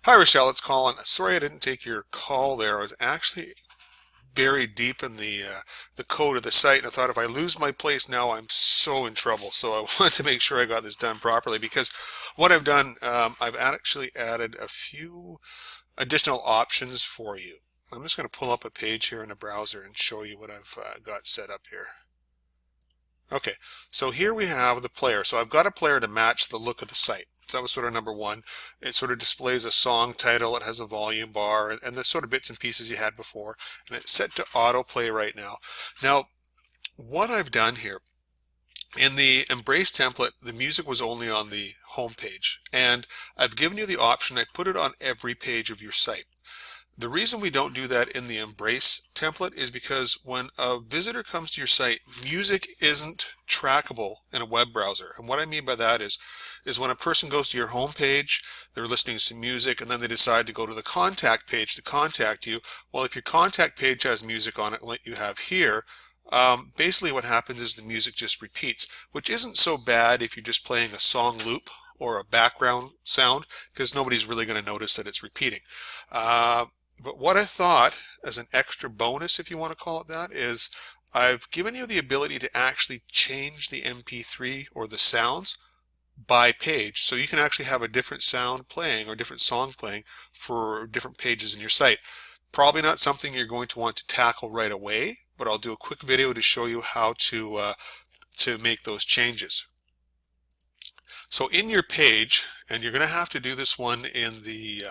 Hi Rochelle, it's Colin. Sorry I didn't take your call there. I was actually buried deep in the code of the site, and I thought if I lose my place now, I'm so in trouble. So I wanted to make sure I got this done properly because what I've done, I've actually added a few additional options for you. I'm just going to pull up a page here in the browser and show you what I've got set up here. Okay, so here we have the player. So I've got a player to match the look of the site. So that was sort of number one. It sort of displays a song title. It has a volume bar and the sort of bits and pieces you had before. And it's set to autoplay right now. Now, what I've done here, in the Embrace template, the music was only on the home page. And I've given you the option, I put it on every page of your site. The reason we don't do that in the Embrace template is because when a visitor comes to your site, music isn't trackable in a web browser. And what I mean by that is when a person goes to your home page, they're listening to some music, and then they decide to go to the contact page to contact you. Well, if your contact page has music on it like you have here, basically what happens is the music just repeats, which isn't so bad if you're just playing a song loop or a background sound, because nobody's really going to notice that it's repeating. But what I thought as an extra bonus, if you want to call it that, is I've given you the ability to actually change the MP3 or the sounds by page. So you can actually have a different sound playing or different song playing for different pages in your site. Probably not something you're going to want to tackle right away, but I'll do a quick video to show you how to make those changes. So in your page, and you're going to have to do this one in the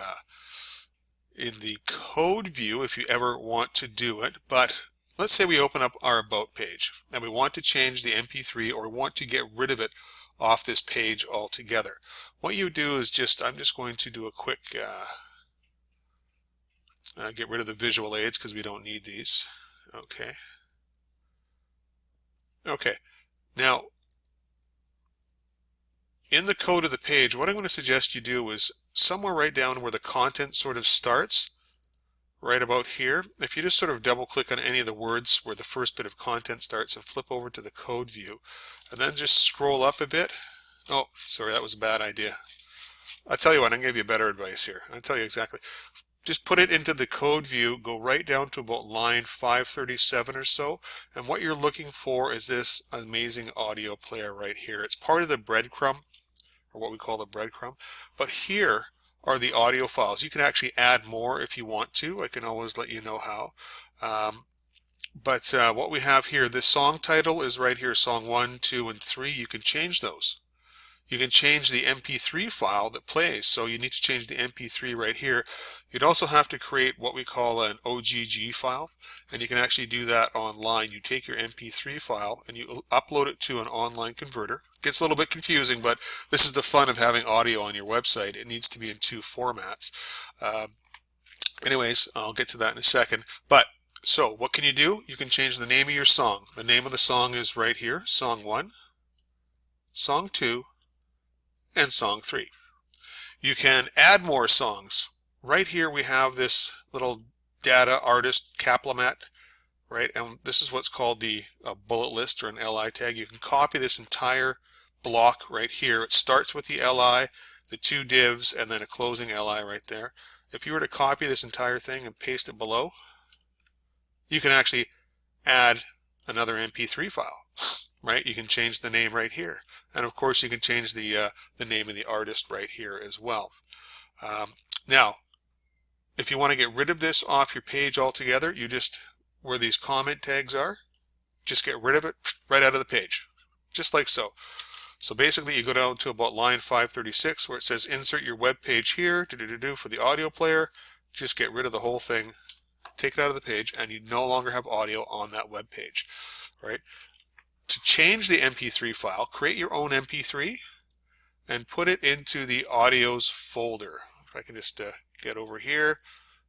code view if you ever want to do it, but let's say we open up our About page and we want to change the MP3 or we want to get rid of it off this page altogether. What you do is I'm just going to do a quick get rid of the visual aids because we don't need these. Okay. Now, in the code of the page, what I'm going to suggest you do is somewhere right down where the content sort of starts, right about here, if you just sort of double click on any of the words where the first bit of content starts and flip over to the code view, and then just scroll up a bit. Oh, sorry, that was a bad idea. I'll tell you what, I'm going to give you better advice here. I'll tell you exactly. Just put it into the code view, go right down to about line 537 or so, and what you're looking for is this amazing audio player right here. It's part of the breadcrumb, or what we call the breadcrumb, but here are the audio files. You can actually add more if you want to. I can always let you know how. But what we have here, this song title is right here, song 1, 2, and 3. You can change those. You can change the MP3 file that plays, so you need to change the MP3 right here. You'd also have to create what we call an OGG file, and you can actually do that online. You take your MP3 file and you upload it to an online converter. It gets a little bit confusing, but this is the fun of having audio on your website. It needs to be in two formats. Anyways, I'll get to that in a second. But so what can you do? You can change the name of your song. The name of the song is right here, Song 1, Song 2, and Song 3. You can add more songs. Right here we have this little data artist Caplamet, right? And this is what's called the bullet list or an LI tag. You can copy this entire block right here. It starts with the LI, the two divs, and then a closing LI right there. If you were to copy this entire thing and paste it below, you can actually add another MP3 file, right? You can change the name right here. And of course you can change the name of the artist right here as well. Now, if you want to get rid of this off your page altogether, you just, where these comment tags are, just get rid of it right out of the page, just like so. So basically you go down to about line 536 where it says insert your web page here for the audio player. Just get rid of the whole thing, take it out of the page, and you no longer have audio on that web page, right? To change the MP3 file, create your own MP3 and put it into the audios folder. If I can just get over here,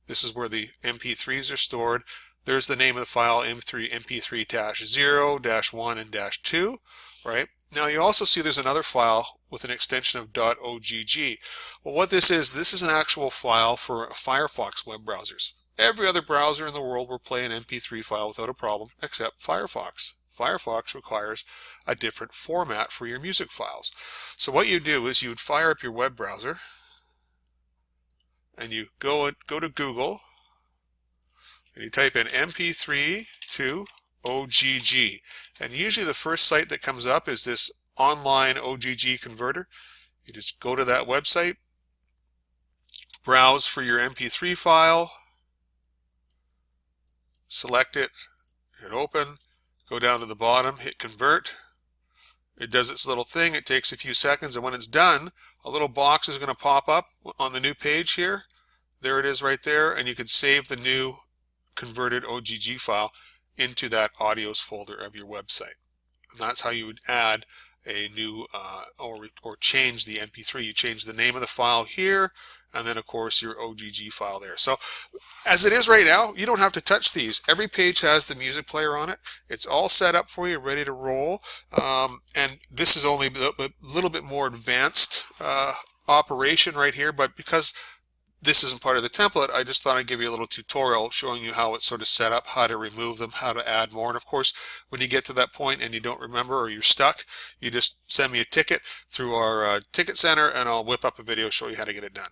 this is where the MP3s are stored. There's the name of the file, MP3-0-1 and -2, right? Now you also see there's another file with an extension of .ogg. Well, what this is an actual file for Firefox web browsers. Every other browser in the world will play an MP3 file without a problem except Firefox. Firefox requires a different format for your music files. So what you do is you would fire up your web browser, and you go to Google and you type in MP3 to OGG, and usually the first site that comes up is this online OGG converter. You just go to that website, browse for your MP3 file, select it, hit open, go down to the bottom, hit convert. It does its little thing. It takes a few seconds, and when it's done, a little box is going to pop up on the new page here. There it is right there, and you can save the new converted OGG file into that audios folder of your website. And that's how you would add a new or change the MP3. You change the name of the file here, and then of course your OGG file there. So as it is right now, you don't have to touch these. Every page has the music player on it. It's all set up for you, ready to roll. And this is only a little bit more advanced operation right here, but because this isn't part of the template, I just thought I'd give you a little tutorial showing you how it's sort of set up, how to remove them, how to add more. And of course, when you get to that point and you don't remember or you're stuck, you just send me a ticket through our ticket center, and I'll whip up a video show you how to get it done.